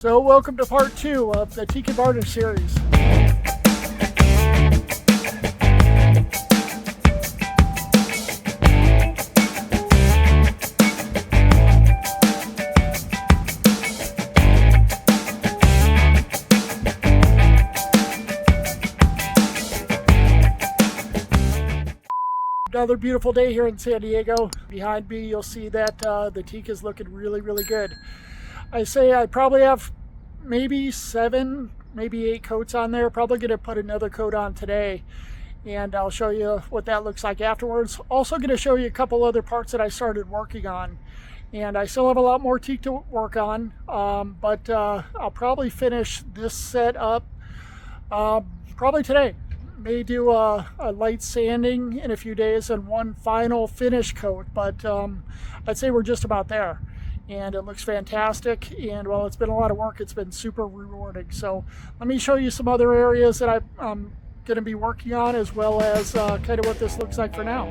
So welcome to part 2 of the Teak and Varnish series. Another beautiful day here in San Diego. Behind me you'll see that the teak is looking really good. I say I probably have maybe 7, maybe 8 coats on there. Probably going to put another coat on today, and I'll show you what that looks like afterwards. Also going to show you a couple other parts that I started working on, and I still have a lot more teak to work on, but I'll probably finish this set up probably today. May do a light sanding in a few days and one final finish coat, but I'd say we're just about there. And it looks fantastic, and while it's been a lot of work, it's been super rewarding. So let me show you some other areas that I'm going to be working on, as well as kind of what this looks like for now.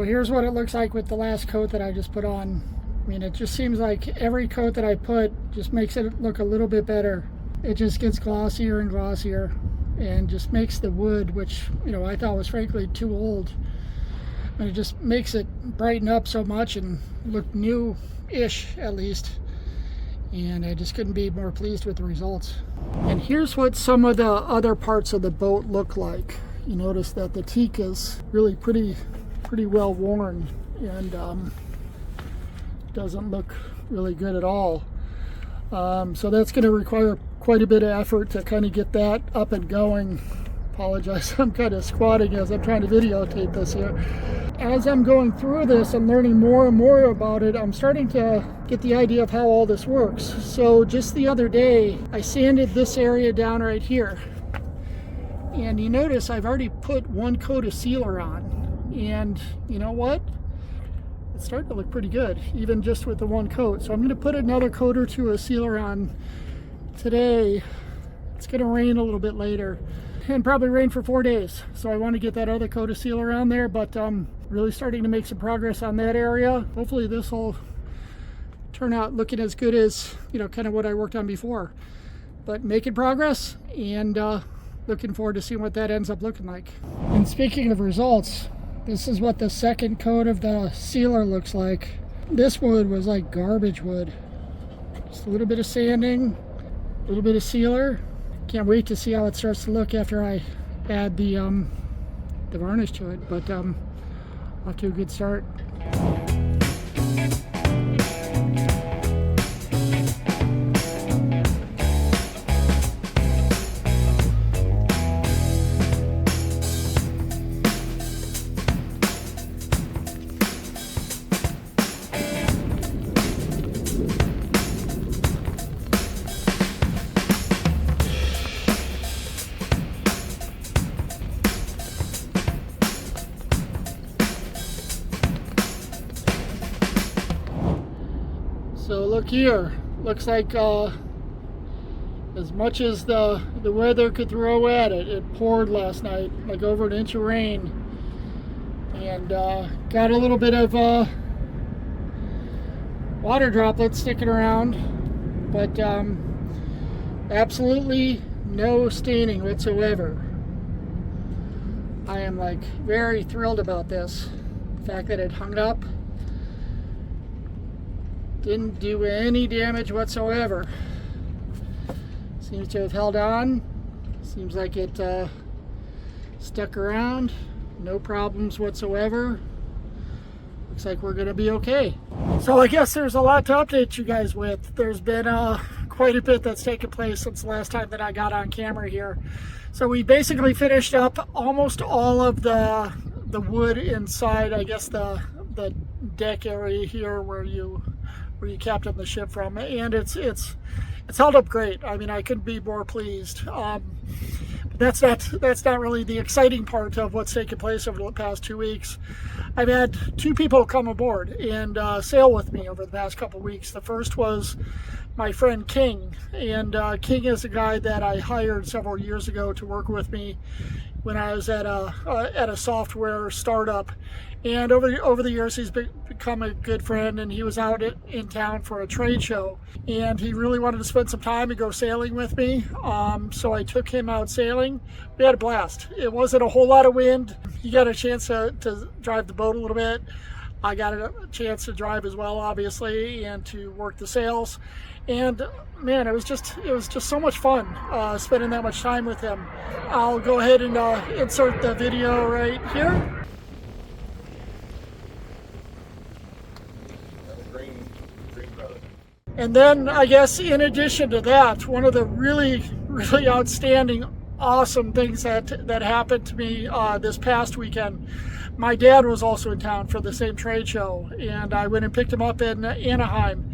Here's what it looks like with the last coat that I just put on. I mean, it just seems like every coat that I put just makes it look a little bit better. It just gets glossier and glossier, and just makes the wood, which, you know, I thought was frankly too old, and it just makes it brighten up so much and look new-ish at least. And I just couldn't be more pleased with the results. And here's what some of the other parts of the boat look like. You notice that the teak is really pretty well worn, and doesn't look really good at all. So that's going to require quite a bit of effort to kind of get that up and going. Apologize, I'm kind of squatting as I'm trying to videotape this here. As I'm going through this and learning more and more about it, I'm starting to get the idea of how all this works. So just the other day, I sanded this area down right here, and you notice I've already put one coat of sealer on. And you know what? It's starting to look pretty good, even just with the one coat. So I'm going to put another coat or two of sealer on today. It's going to rain a little bit later, and probably rain for 4 days. So I want to get that other coat of sealer on there, but really starting to make some progress on that area. Hopefully this will turn out looking as good as, you know, kind of what I worked on before. But making progress, and looking forward to seeing what that ends up looking like. And speaking of results, this is what the second coat of the sealer looks like. This wood was like garbage wood. Just a little bit of sanding, a little bit of sealer. Can't wait to see how it starts to look after I add the varnish to it, but off to a good start. So look here, looks like as much as the weather could throw at it, it poured last night, like over an inch of rain, and got a little bit of water droplets sticking around, but absolutely no staining whatsoever. I am like very thrilled about this. The fact that it hung up, didn't do any damage whatsoever. Seems to have held on. Seems like it stuck around. No problems whatsoever. Looks like we're gonna be okay. So I guess there's a lot to update you guys with. There's been quite a bit that's taken place since the last time that I got on camera here. So we basically finished up almost all of the wood inside, I guess the deck area here where you captain the ship from, and it's held up great. I mean, I couldn't be more pleased. But that's not really the exciting part of what's taken place over the past 2 weeks. I've had two people come aboard and sail with me over the past couple weeks. The first was my friend King, and King is a guy that I hired several years ago to work with me when I was at a software startup. And over the years, he's become a good friend, and he was out in town for a trade show, and he really wanted to spend some time and go sailing with me. So I took him out sailing. We had a blast. It wasn't a whole lot of wind. He got a chance to drive the boat a little bit. I got a chance to drive as well, obviously, and to work the sails. And man, it was just so much fun spending that much time with him. I'll go ahead and insert the video right here. And then I guess in addition to that, one of the really outstanding, awesome things that happened to me this past weekend, my dad was also in town for the same trade show, and I went and picked him up in Anaheim.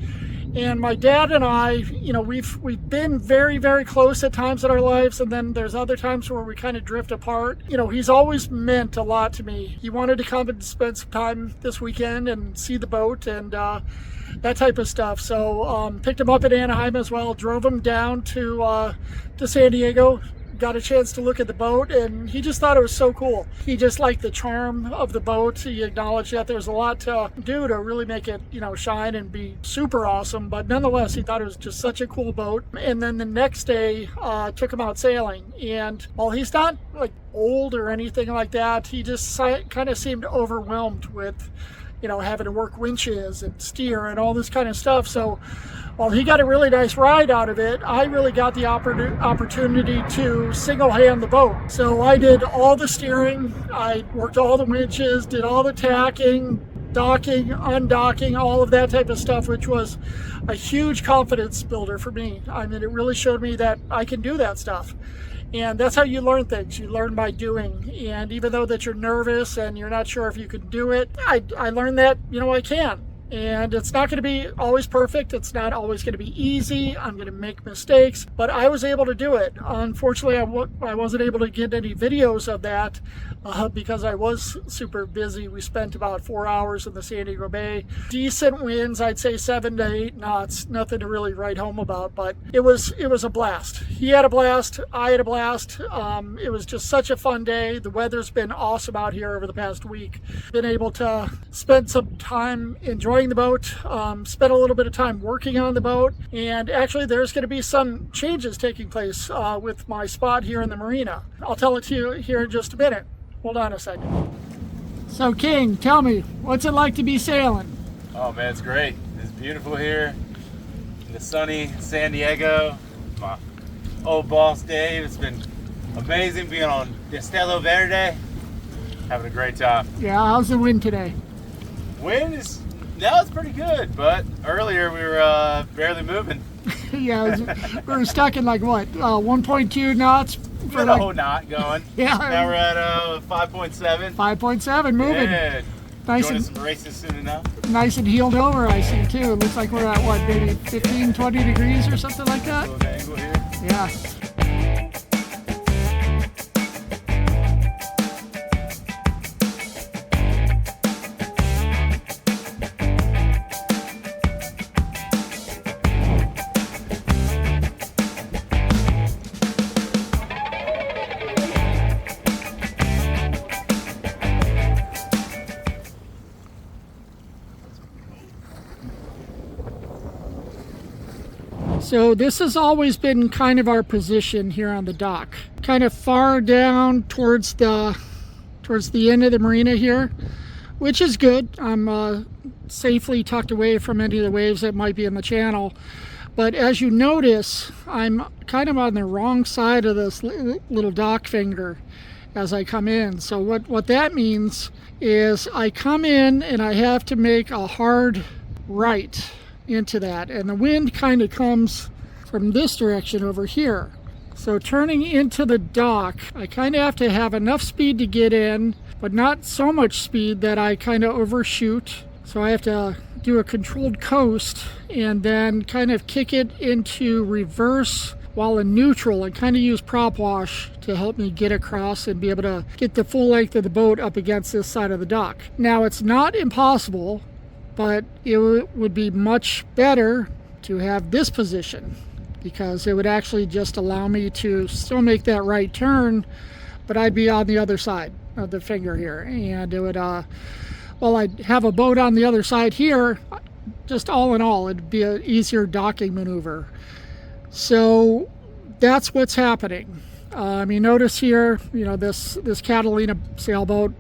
And my dad and I, you know, we've been very, very close at times in our lives, and then there's other times where we kind of drift apart. You know, he's always meant a lot to me. He wanted to come and spend some time this weekend and see the boat and that type of stuff. So picked him up at Anaheim as well, drove him down to San Diego, got a chance to look at the boat, and he just thought it was so cool. He just liked the charm of the boat. He acknowledged that there's a lot to do to really make it, you know, shine and be super awesome, but nonetheless, he thought it was just such a cool boat. And then the next day, took him out sailing, and while he's not like old or anything like that, he just kind of seemed overwhelmed with, you know, having to work winches and steer and all this kind of stuff. So while he got a really nice ride out of it, I really got the opportunity to single hand the boat. So I did all the steering, I worked all the winches, did all the tacking, docking, undocking, all of that type of stuff, which was a huge confidence builder for me. I mean, it really showed me that I can do that stuff. And that's how you learn things. You learn by doing. And even though that you're nervous and you're not sure if you can do it, I learned that, you know, I can. And it's not going to be always perfect. It's not always going to be easy. I'm going to make mistakes, but I was able to do it. Unfortunately, I wasn't able to get any videos of that because I was super busy. We spent about 4 hours in the San Diego Bay. Decent winds, I'd say 7 to 8 knots. Nothing to really write home about, but it was a blast. He had a blast. I had a blast. It was just such a fun day. The weather's been awesome out here over the past week. Been able to spend some time enjoying the boat, spent a little bit of time working on the boat, and actually there's going to be some changes taking place with my spot here in the marina. I'll tell it to you here in just a minute. Hold on a second. So King, tell me, what's it like to be sailing? Oh man, it's great. It's beautiful here in the sunny San Diego. My old boss Dave, it's been amazing being on Destello Verde. Having a great time. Yeah, how's the wind today? Wind is, now it's pretty good, but earlier we were barely moving. Yeah, we were stuck in like what, 1.2 knots? For the whole knot going. Yeah. Now we're at 5.7. 5.7, moving. Yeah. Nice Joining and some races soon enough. Nice and heeled over, I see too. It looks like we're at what, maybe 15, 20 degrees or something like that? A little angle here. Yeah. So this has always been kind of our position here on the dock, kind of far down towards the end of the marina here, which is good. I'm safely tucked away from any of the waves that might be in the channel. But as you notice, I'm kind of on the wrong side of this little dock finger as I come in. So what that means is I come in and I have to make a hard right into that, and the wind kind of comes from this direction over here. So turning into the dock, I kind of have to have enough speed to get in, but not so much speed that I kind of overshoot. So I have to do a controlled coast and then kind of kick it into reverse while in neutral and kind of use prop wash to help me get across and be able to get the full length of the boat up against this side of the dock. Now, it's not impossible, but it would be much better to have this position, because it would actually just allow me to still make that right turn, but I'd be on the other side of the finger here, and it would well, I'd have a boat on the other side here. Just all in all, it'd be an easier docking maneuver. So that's what's happening. You notice here, this Catalina sailboat,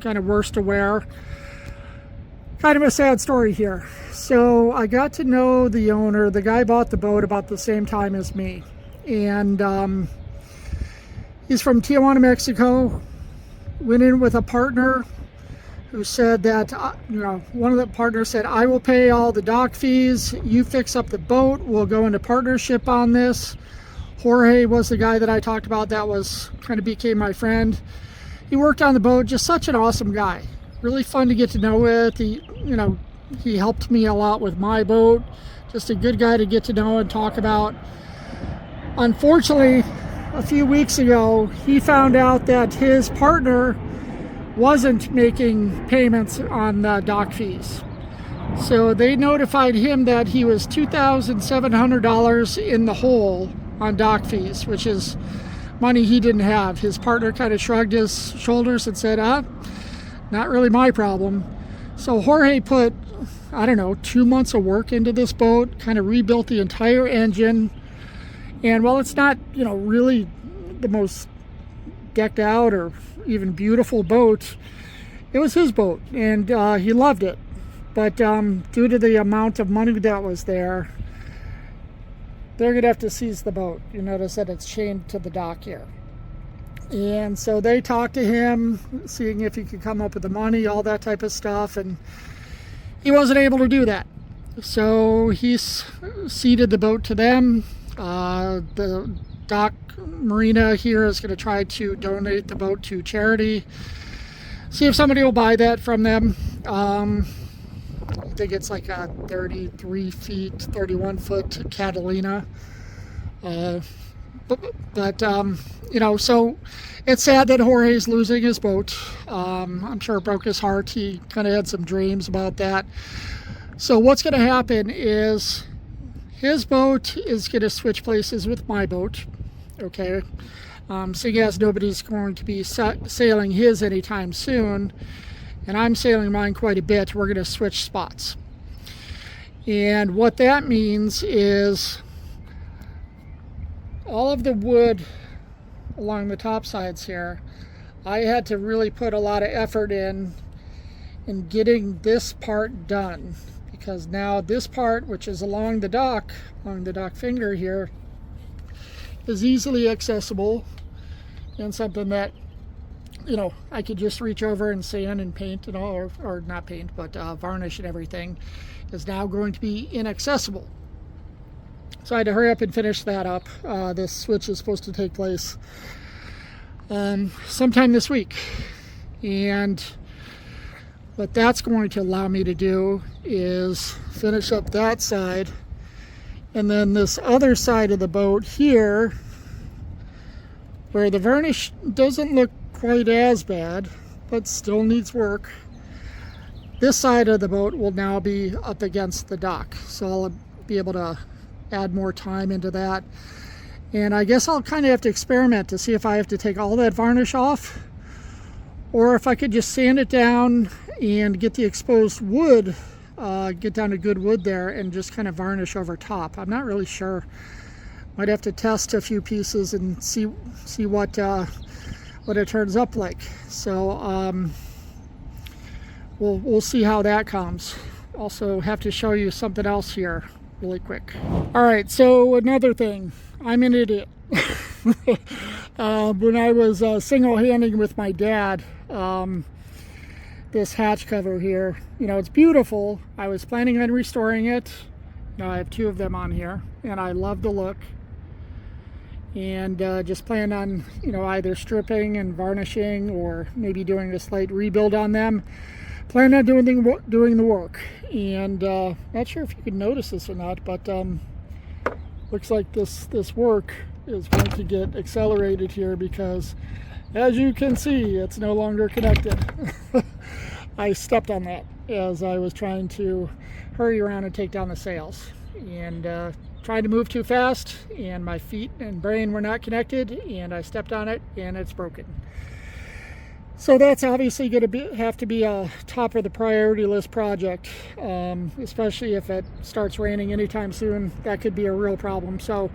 kind of worse to wear. Kind of a sad story here. So I got to know the owner. The guy bought the boat about the same time as me, and he's from Tijuana, Mexico. Went in with a partner who said that, one of the partners said, I will pay all the dock fees, you fix up the boat, we'll go into partnership on this. Jorge was the guy that I talked about that was kind of became my friend. He worked on the boat, just such an awesome guy. Really fun to get to know with. He helped me a lot with my boat. Just a good guy to get to know and talk about. Unfortunately, a few weeks ago, he found out that his partner wasn't making payments on the dock fees. So they notified him that he was $2,700 in the hole on dock fees, which is money he didn't have. His partner kind of shrugged his shoulders and said, not really my problem. So Jorge put, 2 months of work into this boat, kind of rebuilt the entire engine. And while it's not, really the most decked out or even beautiful boat, it was his boat, and he loved it. But due to the amount of money that was there, they're gonna have to seize the boat. You notice that it's chained to the dock here. And so they talked to him, seeing if he could come up with the money, all that type of stuff, and he wasn't able to do that. So he ceded the boat to them. The dock marina here is going to try to donate the boat to charity. See if somebody will buy that from them. I think it's like a 33 feet, 31 foot Catalina. So it's sad that Jorge's losing his boat. I'm sure it broke his heart. He kind of had some dreams about that. So what's going to happen is his boat is going to switch places with my boat. Okay, seeing as nobody's going to be sailing his anytime soon, and I'm sailing mine quite a bit, we're going to switch spots. And what that means is all of the wood along the top sides here, I had to really put a lot of effort in getting this part done, because now this part, which is along the dock finger here, is easily accessible and something that I could just reach over and sand and paint and all, or not paint, but varnish and everything, is now going to be inaccessible. So I had to hurry up and finish that up. This switch is supposed to take place sometime this week, and what that's going to allow me to do is finish up that side. And then this other side of the boat here, where the varnish doesn't look quite as bad, but still needs work, this side of the boat will now be up against the dock. So I'll be able to add more time into that. And I guess I'll kind of have to experiment to see if I have to take all that varnish off, or if I could just sand it down and get the exposed wood, get down to good wood there, and just kind of varnish over top. I'm not really sure. Might have to test a few pieces and see what it turns up like. So we'll see how that comes. Also have to show you something else here really quick. All right, so another thing, I'm an idiot. When I was single-handing with my dad, this hatch cover here, it's beautiful. I was planning on restoring it. I have 2 of them on here, and I love the look. And just plan on, either stripping and varnishing, or maybe doing a slight rebuild on them. Plan on doing the work. And not sure if you can notice this or not, but looks like this work is going to get accelerated here, because as you can see, it's no longer connected. I stepped on that as I was trying to hurry around and take down the sails, and tried to move too fast, and my feet and brain were not connected, and I stepped on it and it's broken. So that's obviously going to have to be a top of the priority list project, especially if it starts raining anytime soon. That could be a real problem. So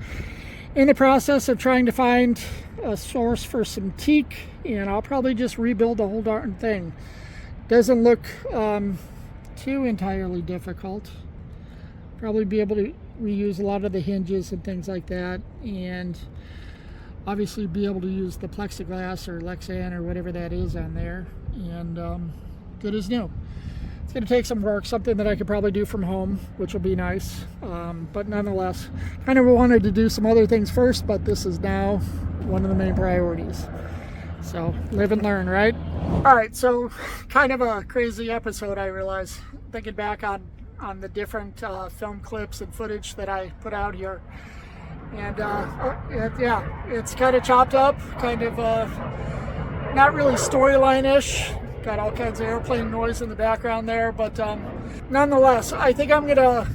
in the process of trying to find a source for some teak, and I'll probably just rebuild the whole darn thing. Doesn't look too entirely difficult. Probably be able to reuse a lot of the hinges and things like that, and obviously be able to use the plexiglass or Lexan or whatever that is on there, and good as new. It's going to take some work, something that I could probably do from home, which will be nice, but nonetheless, kind of wanted to do some other things first, but this is now one of the main priorities. So live and learn, right? All right, so kind of a crazy episode, I realize, thinking back on the different film clips and footage that I put out here. And yeah, it's kind of chopped up, kind of not really storyline-ish. Got all kinds of airplane noise in the background there, but nonetheless, I think I'm gonna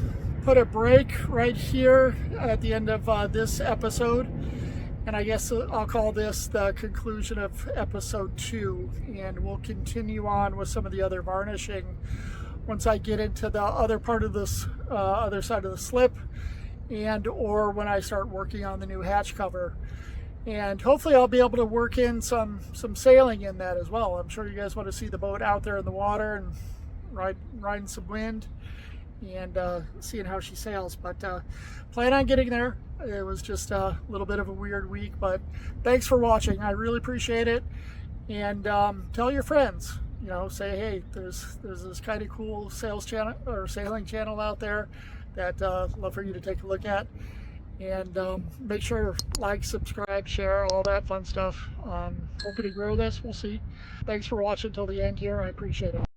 put a break right here at the end of this episode, and I guess I'll call this the conclusion of episode 2, and we'll continue on with some of the other varnishing once I get into the other part of this other side of the slip, and or when I start working on the new hatch cover. And hopefully I'll be able to work in some sailing in that as well. I'm sure you guys want to see the boat out there in the water and riding some wind and seeing how she sails. But plan on getting there. It was just a little bit of a weird week, but thanks for watching. I really appreciate it. And tell your friends, you know, say, hey, there's this kind of cool sales channel or sailing channel out there that love for you to take a look at. And make sure like, subscribe, share, all that fun stuff. Hoping to grow this. We'll see. Thanks for watching till the end here. I appreciate it.